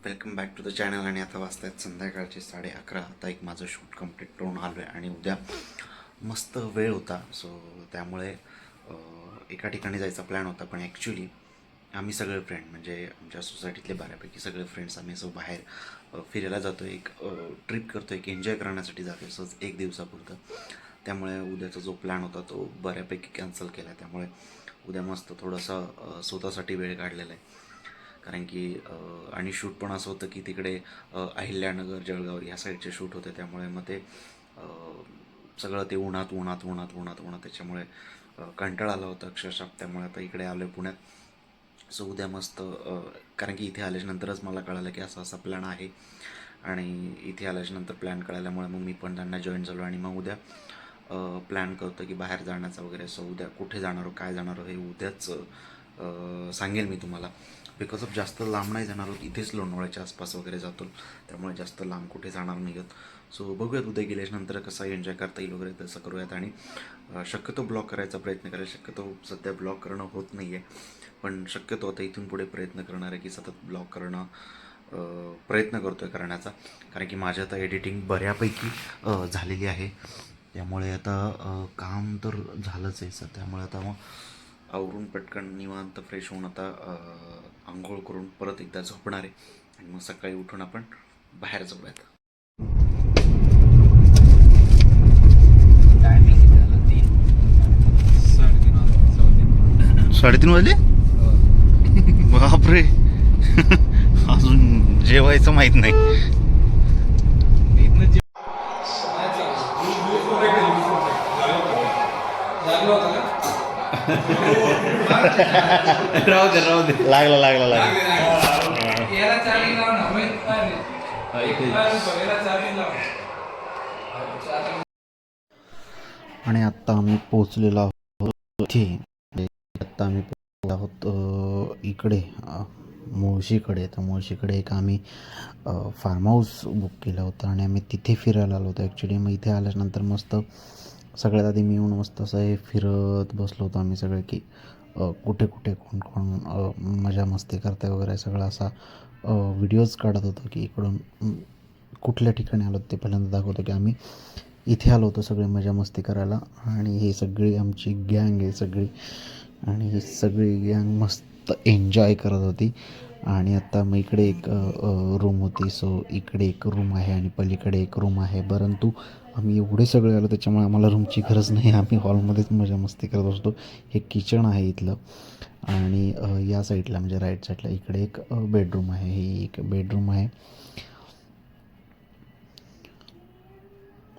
Welcome back to the channel. आणि आता वाजतायत संध्याकाळचे 11:30. आता एक माझं शूट कंप्लीट करून आलो आहे आणि उद्या मस्त वेळ होता. सो त्यामुळे एका ठिकाणी जायचा प्लॅन होता. पण ॲक्च्युली आम्ही सगळे फ्रेंड म्हणजे आमच्या सोसायटीतले बऱ्यापैकी सगळे फ्रेंड्स आम्ही असं बाहेर फिरायला जातो. एक ट्रिप करतो, एक एन्जॉय करण्यासाठी जातो असंच एक दिवसापुरतं. त्यामुळे उद्याचा जो प्लॅन होता तो बऱ्यापैकी कॅन्सल केला. त्यामुळे उद्या मस्त थोडंसं स्वतःसाठी वेळ काढलेला आहे. कारण की आणि शूट पण असं होतं की तिकडे अहिल्यानगर, जळगाव या साईडचे शूट होते. त्यामुळे मग ते सगळं ते उन्हात त्याच्यामुळे कंटाळा आला होता अक्षरशः. त्यामुळे आता इकडे आलो आहे पुण्यात. सो उद्या मस्त कारण की इथे आल्याच्यानंतरच मला कळालं की असा असा प्लॅन आहे. आणि इथे आल्याच्यानंतर प्लॅन कळाल्यामुळे मग मी पण त्यांना जॉईन झालो. आणि मग उद्या प्लॅन करतो की बाहेर जाण्याचा वगैरे. सो उद्या कुठे जाणार काय जाणार हे उद्याच सांगेल मी तुम्हाला. बिकॉज ऑफ जास्त लांब नाही जाणार आहोत, इथेच लोणावळ्याच्या आसपास वगैरे जातो. त्यामुळे जास्त लांब कुठे जाणार नाही आहोत. सो बघूयात उद्या गेल्याच्यानंतर कसा एन्जॉय करता येईल वगैरे तसं करूयात. आणि शक्यतो ब्लॉग करायचा प्रयत्न करेल. शक्यतो सध्या ब्लॉग करणं होत नाही आहे, पण शक्यतो आता इथून पुढे प्रयत्न करणार आहे की सतत ब्लॉग करणं प्रयत्न करतो आहे करण्याचा. कारण की माझ्या आता एडिटिंग बऱ्यापैकी झालेली आहे. त्यामुळे आता काम तर झालंच आहे सर. त्यामुळे आता मग आवरून पटकन निवांत फ्रेश होऊन आता आंघोळ करून परत एकदा झोपणार आहे. आणि मग सकाळी उठून आपण बाहेर जाऊयात. टायमिंग किती झालं? 3:30 वाजले. बापरे. अजून जेवायचं माहित नाही. राहू दे लागला. आणि आत्ता आम्ही पोचलेलो आहोत इथे. आत्ता आम्ही पोचलेलो आहोत इकडे मुळशीकडे. तर मुळशीकडे एक आम्ही फार्म हाऊस बुक केलं होतं आणि आम्ही तिथे फिरायला आलो होतो ॲक्च्युली. मग इथे आल्यानंतर मस्त सगळ्यात आधी मी येऊन मस्त असं हे फिरत बसलो होतो आम्ही सगळे की कुठे कोण मजा मस्ती करताय वगैरे सगळं असा व्हिडिओज काढत होतो की इकडून कुठल्या ठिकाणी आलो ते पहिल्यांदा दाखवतो की आम्ही इथे आलो होतो सगळे मजा मस्ती करायला. आणि ही सगळी आमची गँग आहे सगळी. आणि ही सगळी गँग मस्त एन्जॉय करत होती. आणि आत्ता मग इकडे एक रूम होती. सो इकडे एक रूम आहे आणि पलीकडे एक रूम आहे. परंतु आम्ही एवढे सगळे आलो त्याच्यामुळे आम्हाला रूमची गरज नाही. आम्ही हॉलमध्येच मजा मस्ती करत असतो. हे किचन आहे इथलं. आणि या साईडला म्हणजे राईट साईडला इकडे एक बेडरूम आहे. ही एक बेडरूम आहे.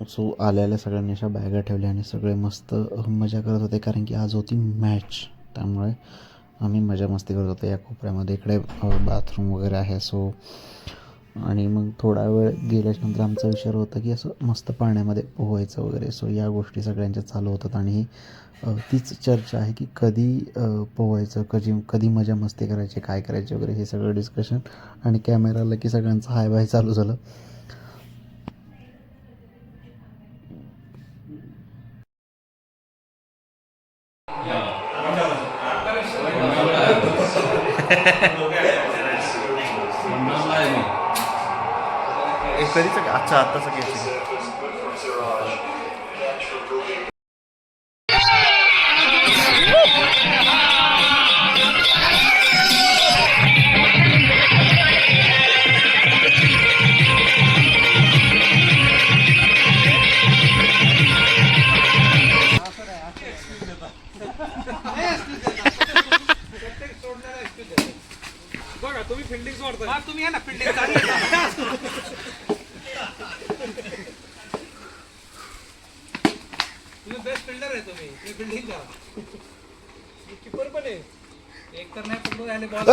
सो आल्याला सगळ्यांनी अशा बॅगा ठेवल्या आणि सगळे मस्त मजा करत होते. कारण की आज होती मॅच. त्यामुळे आम्ही मजा मस्ती करत होतो या कोपऱ्यामध्ये. इकडे बाथरूम वगैरे आहे. सो आणि मग थोडा वेळ गेल्याच्यानंतर आमचा विचार होता की असं मस्त पाण्यामध्ये पोहायचं वगैरे. सो या गोष्टी सगळ्यांच्या चालू होतात. आणि तीच चर्चा आहे की कधी पोहायचं, कधी मजा मस्ती करायची, काय करायचे वगैरे हे सगळं डिस्कशन. आणि कॅमेरा आला की सगळ्यांचं हाय बाय चालू झालं. अच्छा आता सगळ्याची बघा तुम्ही फिल्डिंग सोडता. तुम्ही या ना फिल्डिंग चांगली. तुम्ही बेस्ट फिल्डर आहे. तुम्ही फिल्डिंग करा. कीपर पण आहे. एक तर नाही पकडून आले बॉल.